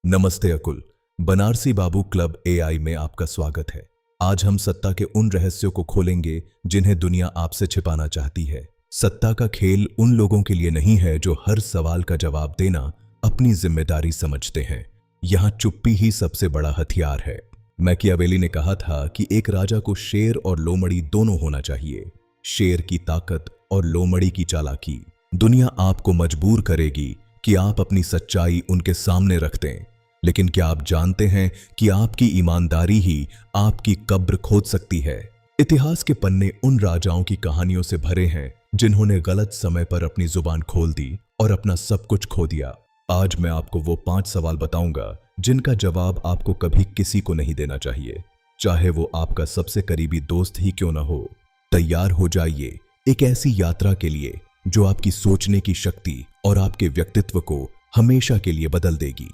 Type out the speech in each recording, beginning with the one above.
नमस्ते अकुल। बनारसी बाबू club AI में आपका स्वागत है। आज हम सत्ता के उन रहस्यों को खोलेंगे जिन्हें दुनिया आपसे छिपाना चाहती है। सत्ता का खेल उन लोगों के लिए नहीं है जो हर सवाल का जवाब देना अपनी जिम्मेदारी समझते हैं। यहाँ चुप्पी ही सबसे बड़ा हथियार है। मैकियावेली ने कहा था कि एक राजा को शेर और लोमड़ी दोनों होना चाहिए। शेर की ताकत और लोमड़ी की चालाकी। दुनिया आपको मजबूर करेगी कि आप अपनी सच्चाई उनके सामने रख दें, लेकिन क्या आप जानते हैं कि आपकी ईमानदारी ही आपकी कब्र खोद सकती है। इतिहास के पन्ने उन राजाओं की कहानियों से भरे हैं जिन्होंने गलत समय पर अपनी जुबान खोल दी और अपना सब कुछ खो दिया। आज मैं आपको वो 5 सवाल बताऊंगा जिनका जवाब आपको कभी किसी को नहीं देना चाहिए, चाहे वो आपका सबसे करीबी दोस्त ही क्यों ना हो। तैयार हो जाइए एक ऐसी यात्रा के लिए जो आपकी सोचने की शक्ति और आपके व्यक्तित्व को हमेशा के लिए बदल देगी।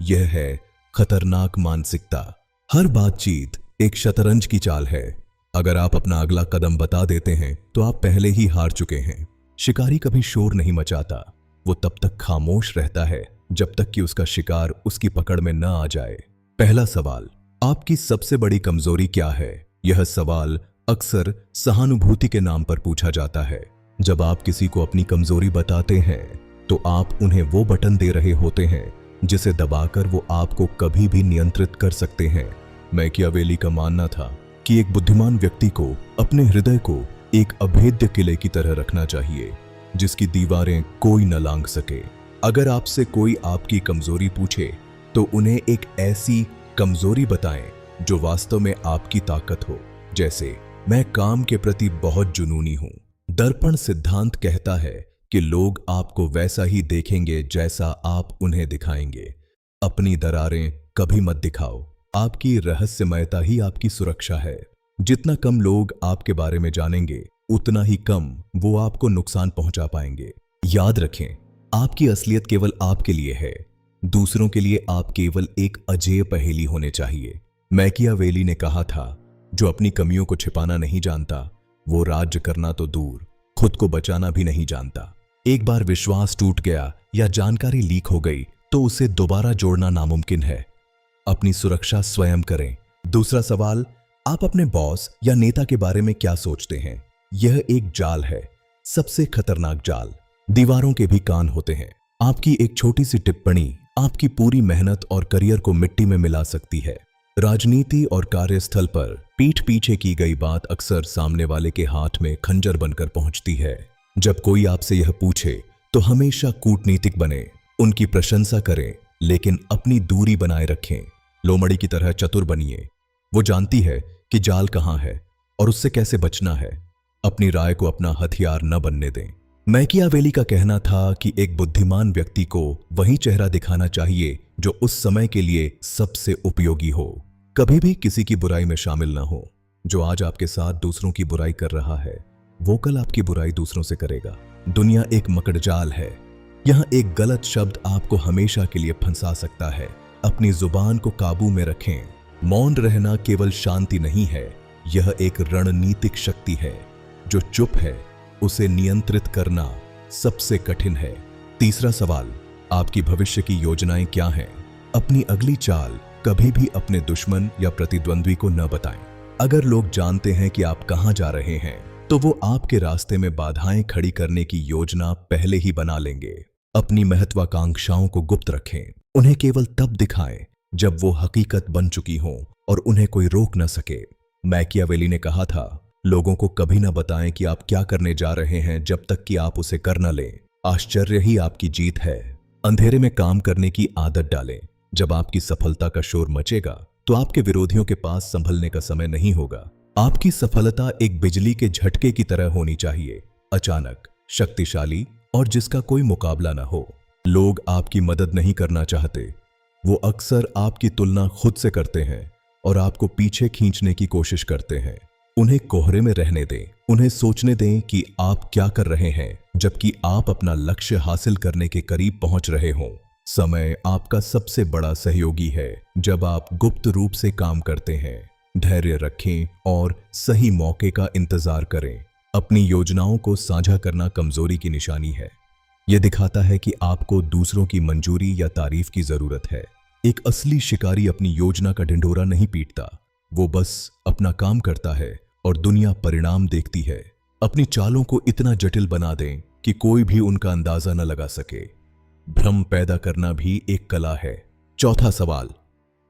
यह है खतरनाक मानसिकता। हर बातचीत एक शतरंज की चाल है। अगर आप अपना अगला कदम बता देते हैं तो आप पहले ही हार चुके हैं। शिकारी कभी शोर नहीं मचाता, वो तब तक खामोश रहता है जब तक कि उसका शिकार उसकी पकड़ में न आ जाए। पहला सवाल, आपकी सबसे बड़ी कमजोरी क्या है? यह सवाल अक्सर सहानुभूति के नाम पर पूछा जाता है। जब आप किसी को अपनी कमजोरी बताते हैं तो आप उन्हें वो बटन दे रहे होते हैं जिसे दबाकर वो आपको कभी भी नियंत्रित कर सकते हैं। मैकियावेली का मानना था कि एक बुद्धिमान व्यक्ति को अपने हृदय को एक अभेद्य किले की तरह रखना चाहिए जिसकी दीवारें कोई न लांघ सके। अगर आपसे कोई आपकी कमजोरी पूछे तो उन्हें एक ऐसी कमजोरी बताएं जो वास्तव में आपकी ताकत हो। जैसे, मैं काम के प्रति बहुत जुनूनी हूं। दर्पण सिद्धांत कहता है कि लोग आपको वैसा ही देखेंगे जैसा आप उन्हें दिखाएंगे। अपनी दरारें कभी मत दिखाओ। आपकी रहस्यमयता ही आपकी सुरक्षा है। जितना कम लोग आपके बारे में जानेंगे उतना ही कम वो आपको नुकसान पहुंचा पाएंगे। याद रखें, आपकी असलियत केवल आपके लिए है। दूसरों के लिए आप केवल एक अजेय पहेली होने चाहिए। मैकियावेली ने कहा था, जो अपनी कमियों को छिपाना नहीं जानता वो राज्य करना तो दूर, खुद को बचाना भी नहीं जानता। एक बार विश्वास टूट गया या जानकारी लीक हो गई तो उसे दोबारा जोड़ना नामुमकिन है। अपनी सुरक्षा स्वयं करें। दूसरा सवाल, आप अपने बॉस या नेता के बारे में क्या सोचते हैं? यह एक जाल है, सबसे खतरनाक जाल। दीवारों के भी कान होते हैं। आपकी एक छोटी सी टिप्पणी आपकी पूरी मेहनत और करियर को मिट्टी में मिला सकती है। राजनीति और कार्यस्थल पर पीठ पीछे की गई बात अक्सर सामने वाले के हाथ में खंजर बनकर पहुंचती है। जब कोई आपसे यह पूछे तो हमेशा कूटनीतिक बने, उनकी प्रशंसा करें लेकिन अपनी दूरी बनाए रखें। लोमड़ी की तरह चतुर बनिए। वो जानती है कि जाल कहां है और उससे कैसे बचना है। अपनी राय को अपना हथियार न बनने दें। मैकियावेली का कहना था कि एक बुद्धिमान व्यक्ति को वही चेहरा दिखाना चाहिए जो उस समय के लिए सबसे उपयोगी हो। कभी भी किसी की बुराई में शामिल न हो। जो आज आपके साथ दूसरों की बुराई कर रहा है वो कल आपकी बुराई दूसरों से करेगा। दुनिया एक मकड़जाल है। यहाँ एक गलत शब्द आपको हमेशा के लिए फंसा सकता है। अपनी जुबान को काबू में रखें। मौन रहना केवल शांति नहीं है, यह एक रणनीतिक शक्ति है। जो चुप है उसे नियंत्रित करना सबसे कठिन है। तीसरा सवाल, आपकी भविष्य की योजनाएं क्या हैं? अपनी अगली चाल कभी भी अपने दुश्मन या प्रतिद्वंद्वी को न बताएं। अगर लोग जानते हैं कि आप कहां जा रहे हैं तो वो आपके रास्ते में बाधाएं खड़ी करने की योजना पहले ही बना लेंगे। अपनी महत्वाकांक्षाओं को गुप्त रखें। उन्हें केवल तब दिखाएं जब वो हकीकत बन चुकी हो और उन्हें कोई रोक न सके। मैकियावेली ने कहा था, लोगों को कभी न बताएं कि आप क्या करने जा रहे हैं जब तक कि आप उसे कर न लें। आश्चर्य ही आपकी जीत है। अंधेरे में काम करने की आदत डालें। जब आपकी सफलता का शोर मचेगा तो आपके विरोधियों के पास संभलने का समय नहीं होगा। आपकी सफलता एक बिजली के झटके की तरह होनी चाहिए, अचानक, शक्तिशाली और जिसका कोई मुकाबला न हो। लोग आपकी मदद नहीं करना चाहते, वो अक्सर आपकी तुलना खुद से करते हैं और आपको पीछे खींचने की कोशिश करते हैं। उन्हें कोहरे में रहने दें। उन्हें सोचने दें कि आप क्या कर रहे हैं जबकि आप अपना लक्ष्य हासिल करने के करीब पहुंच रहे हों। समय आपका सबसे बड़ा सहयोगी है जब आप गुप्त रूप से काम करते हैं। धैर्य रखें और सही मौके का इंतजार करें। अपनी योजनाओं को साझा करना कमजोरी की निशानी है। यह दिखाता है कि आपको दूसरों की मंजूरी या तारीफ की जरूरत है। एक असली शिकारी अपनी योजना का ढिंढोरा नहीं पीटता, वो बस अपना काम करता है और दुनिया परिणाम देखती है। अपनी चालों को इतना जटिल बना दें कि कोई भी उनका अंदाजा न लगा सके। भ्रम पैदा करना भी एक कला है। चौथा सवाल,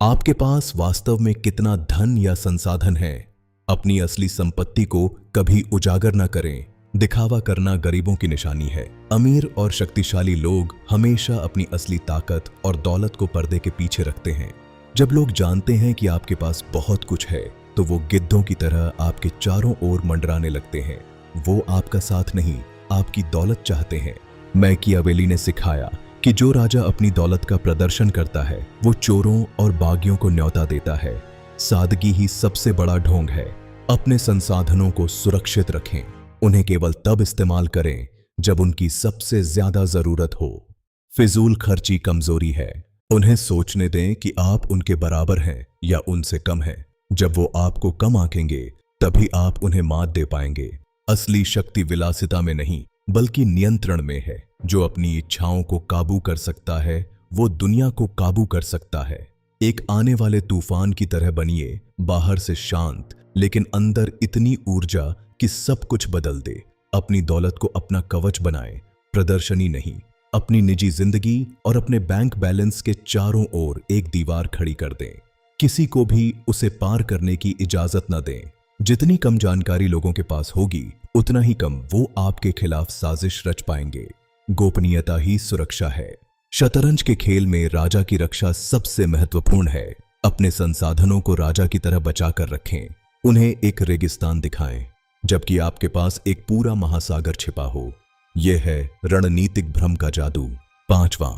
आपके पास वास्तव में कितना धन या संसाधन है? अपनी असली संपत्ति को कभी उजागर न करें। दिखावा करना गरीबों की निशानी है। अमीर और शक्तिशाली लोग हमेशा अपनी असली ताकत और दौलत को पर्दे के पीछे रखते हैं। जब लोग जानते हैं कि आपके पास बहुत कुछ है, तो वो गिद्धों की तरह आपके चारों ओर मंडराने लगते हैं। वो आपका साथ नहीं, आपकी दौलत चाहते हैं। मैकियावेली ने सिखाया कि जो राजा अपनी दौलत का प्रदर्शन करता है, वो चोरों और बागियों को न्योता देता है। सादगी ही सबसे बड़ा ढोंग है। अपने संसाधनों को सुरक्षित रखें। उन्हें केवल तब इस्तेमाल करें जब उनकी सबसे ज्यादा जरूरत हो। फिजूल खर्ची कमजोरी है। उन्हें सोचने दें कि आप उनके बराबर हैं या उनसे कम हैं। जब वो आपको कम आंकेंगे, तभी आप उन्हें मात दे पाएंगे। असली शक्ति विलासिता में नहीं, बल्कि नियंत्रण में है। जो अपनी इच्छाओं को काबू कर सकता है, वो दुनिया को काबू कर सकता है। एक आने वाले तूफान की तरह बनिए, बाहर से शांत लेकिन अंदर इतनी ऊर्जा कि सब कुछ बदल दे। अपनी दौलत को अपना कवच बनाएं, प्रदर्शनी नहीं। अपनी निजी जिंदगी और अपने बैंक बैलेंस के चारों ओर एक दीवार खड़ी कर दें। किसी को भी उसे पार करने की इजाजत न दें। जितनी कम जानकारी लोगों के पास होगी, उतना ही कम वो आपके खिलाफ साजिश रच पाएंगे। गोपनीयता ही सुरक्षा है। शतरंज के खेल में राजा की रक्षा सबसे महत्वपूर्ण है। अपने संसाधनों को राजा की तरह बचा कर रखें। उन्हें एक रेगिस्तान दिखाएं, जबकि आपके पास एक पूरा महासागर छिपा हो। यह है रणनीतिक भ्रम का जादू। पांचवां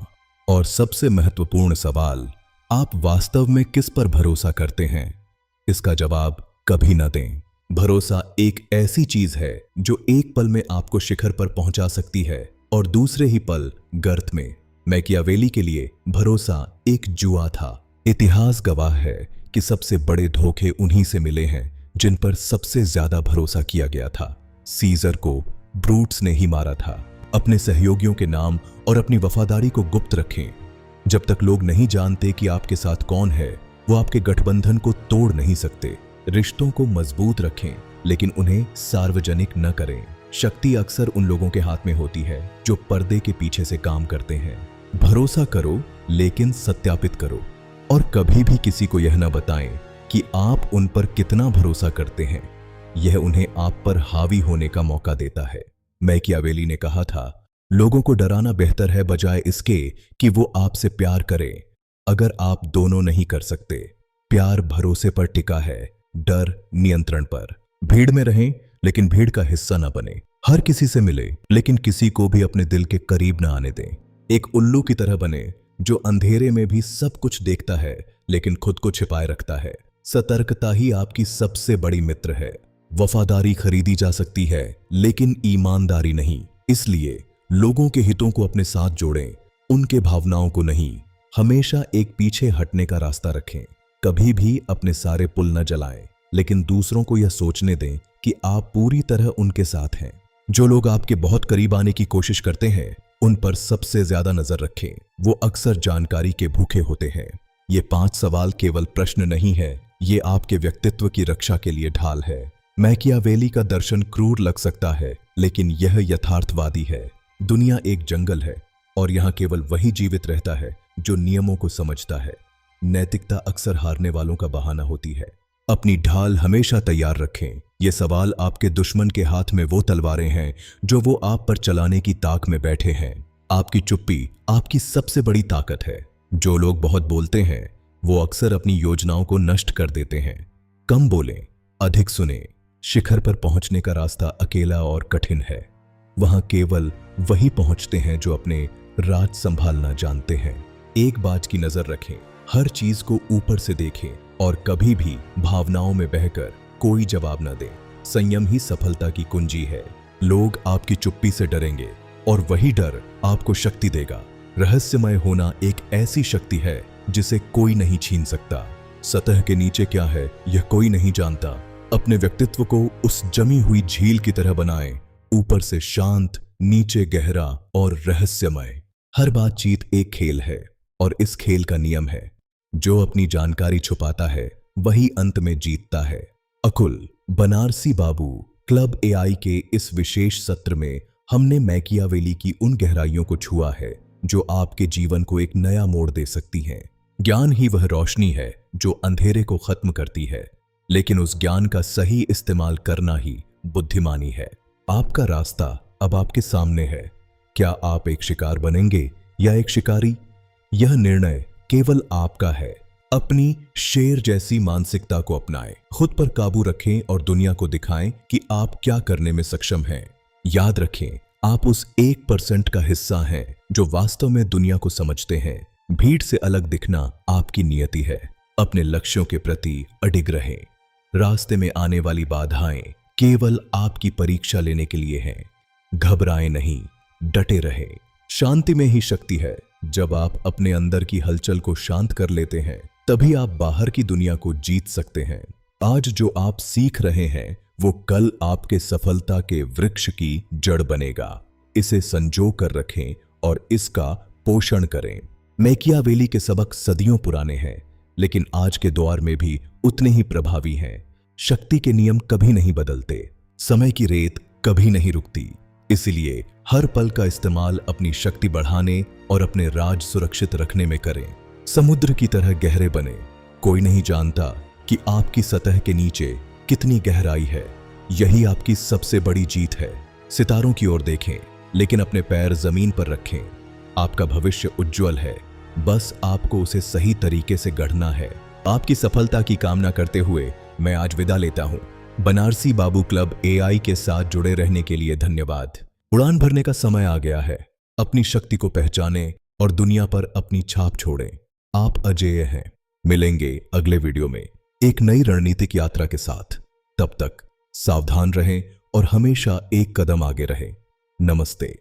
और सबसे महत्वपूर्ण सवाल, आप वास्तव में किस पर भरोसा करते हैं? इसका जवाब कभी न दें। भरोसा एक ऐसी चीज है जो एक पल में आपको शिखर पर पहुंचा सकती है और दूसरे ही पल गर्त में। मैकियावेली के लिए भरोसा एक जुआ था। इतिहास गवाह है कि सबसे बड़े धोखे उन्हीं से मिले हैं जिन पर सबसे ज्यादा भरोसा किया गया था। सीजर को ब्रूट्स ने ही मारा था। अपने सहयोगियों के नाम और अपनी वफादारी को गुप्त रखें। जब तक लोग नहीं जानते कि आपके साथ कौन है, वो आपके गठबंधन को तोड़ नहीं सकते। रिश्तों को मजबूत रखें, लेकिन उन्हें सार्वजनिक न करें। शक्ति अक्सर उन लोगों के हाथ में होती है जो पर्दे के पीछे से काम करते हैं। भरोसा करो, लेकिन सत्यापित करो। और कभी भी किसी को यह न बताएं कि आप उन पर कितना भरोसा करते हैं। यह उन्हें आप पर हावी होने का मौका देता है। मैकियावेली ने कहा था, लोगों को डराना बेहतर है बजाय इसके कि वो आपसे प्यार करें। अगर आप दोनों नहीं कर सकते, प्यार भरोसे पर टिका है, डर नियंत्रण पर। भीड़ में रहें, लेकिन भीड़ का हिस्सा न बने। हर किसी से मिले, लेकिन किसी को भी अपने दिल के करीब न आने दें। एक उल्लू की तरह बने जो अंधेरे में भी सब कुछ देखता है, लेकिन खुद को छिपाए रखता है। सतर्कता ही आपकी सबसे बड़ी मित्र है। वफादारी खरीदी जा सकती है, लेकिन ईमानदारी नहीं। इसलिए लोगों के हितों को अपने साथ जोड़ें, उनके भावनाओं को नहीं। हमेशा एक पीछे हटने का रास्ता रखें। कभी भी अपने सारे पुल न जलाएं, लेकिन दूसरों को यह सोचने दें कि आप पूरी तरह उनके साथ हैं। जो लोग आपके बहुत करीब आने की कोशिश करते हैं, उन पर सबसे ज्यादा नजर रखें। वो अक्सर जानकारी के भूखे होते हैं। ये 5 सवाल केवल प्रश्न नहीं है, ये आपके व्यक्तित्व की रक्षा के लिए ढाल है। मैकियावेली का दर्शन क्रूर लग सकता है, लेकिन यह यथार्थवादी है। दुनिया एक जंगल है और यहाँ केवल वही जीवित रहता है जो नियमों को समझता है। नैतिकता अक्सर हारने वालों का बहाना होती है। अपनी ढाल हमेशा तैयार रखें। ये सवाल आपके दुश्मन के हाथ में वो तलवारें हैं जो वो आप पर चलाने की ताक में बैठे हैं। आपकी चुप्पी आपकी सबसे बड़ी ताकत है। जो लोग बहुत बोलते हैं, वो अक्सर अपनी योजनाओं को नष्ट कर देते हैं। कम बोलें, अधिक सुने। शिखर पर पहुंचने का रास्ता अकेला और कठिन है। वहां केवल वही पहुंचते हैं जो अपने राज संभालना जानते हैं। एक बात की नजर रखें, हर चीज को ऊपर से देखें और कभी भी भावनाओं में बहकर कोई जवाब न दें। संयम ही सफलता की कुंजी है। लोग आपकी चुप्पी से डरेंगे और वही डर आपको शक्ति देगा। रहस्यमय होना एक ऐसी शक्ति है जिसे कोई नहीं छीन सकता। सतह के नीचे क्या है, यह कोई नहीं जानता। अपने व्यक्तित्व को उस जमी हुई झील की तरह बनाएं, ऊपर से शांत, नीचे गहरा और रहस्यमय। हर बातचीत एक खेल है और इस खेल का नियम है, जो अपनी जानकारी छुपाता है वही अंत में जीतता है। अकुल बनारसी बाबू क्लब एआई के इस विशेष सत्र में हमने मैकियावेली की उन गहराइयों को छुआ है जो आपके जीवन को एक नया मोड़ दे सकती हैं। ज्ञान ही वह रोशनी है जो अंधेरे को खत्म करती है, लेकिन उस ज्ञान का सही इस्तेमाल करना ही बुद्धिमानी है। आपका रास्ता अब आपके सामने है। क्या आप एक शिकार बनेंगे या एक शिकारी? यह निर्णय केवल आपका है। अपनी शेर जैसी मानसिकता को अपनाएं, खुद पर काबू रखें और दुनिया को दिखाएं कि आप क्या करने में सक्षम हैं। याद रखें, आप उस 1% का हिस्सा हैं जो वास्तव में दुनिया को समझते हैं। भीड़ से अलग दिखना आपकी नियति है। अपने लक्ष्यों के प्रति अडिग रहें। रास्ते में आने वाली बाधाएं केवल आपकी परीक्षा लेने के लिए हैं। घबराएं नहीं, डटे रहें। शांति में ही शक्ति है। जब आप अपने अंदर की हलचल को शांत कर लेते हैं, तभी आप बाहर की दुनिया को जीत सकते हैं। आज जो आप सीख रहे हैं वो कल आपके सफलता के वृक्ष की जड़ बनेगा। इसे संजो कर रखें और इसका पोषण करें। मैकियावेली के सबक सदियों पुराने हैं, लेकिन आज के दौर में भी उतने ही प्रभावी हैं। शक्ति के नियम कभी नहीं बदलते, समय की रेत कभी नहीं रुकती। इसलिए हर पल का इस्तेमाल अपनी शक्ति बढ़ाने और अपने राज सुरक्षित रखने में करें। समुद्र की तरह गहरे बने। कोई नहीं जानता कि आपकी सतह के नीचे कितनी गहराई है। यही आपकी सबसे बड़ी जीत है। सितारों की ओर देखें, लेकिन अपने पैर जमीन पर रखें। आपका भविष्य उज्जवल है, बस आपको उसे सही तरीके से गढ़ना है। आपकी सफलता की कामना करते हुए मैं आज विदा लेता हूं। बनारसी बाबू क्लब एआई के साथ जुड़े रहने के लिए धन्यवाद। उड़ान भरने का समय आ गया है। अपनी शक्ति को पहचानें और दुनिया पर अपनी छाप छोड़ें। आप अजेय हैं। मिलेंगे अगले वीडियो में एक नई रणनीतिक यात्रा के साथ। तब तक सावधान रहें और हमेशा एक कदम आगे रहें। नमस्ते।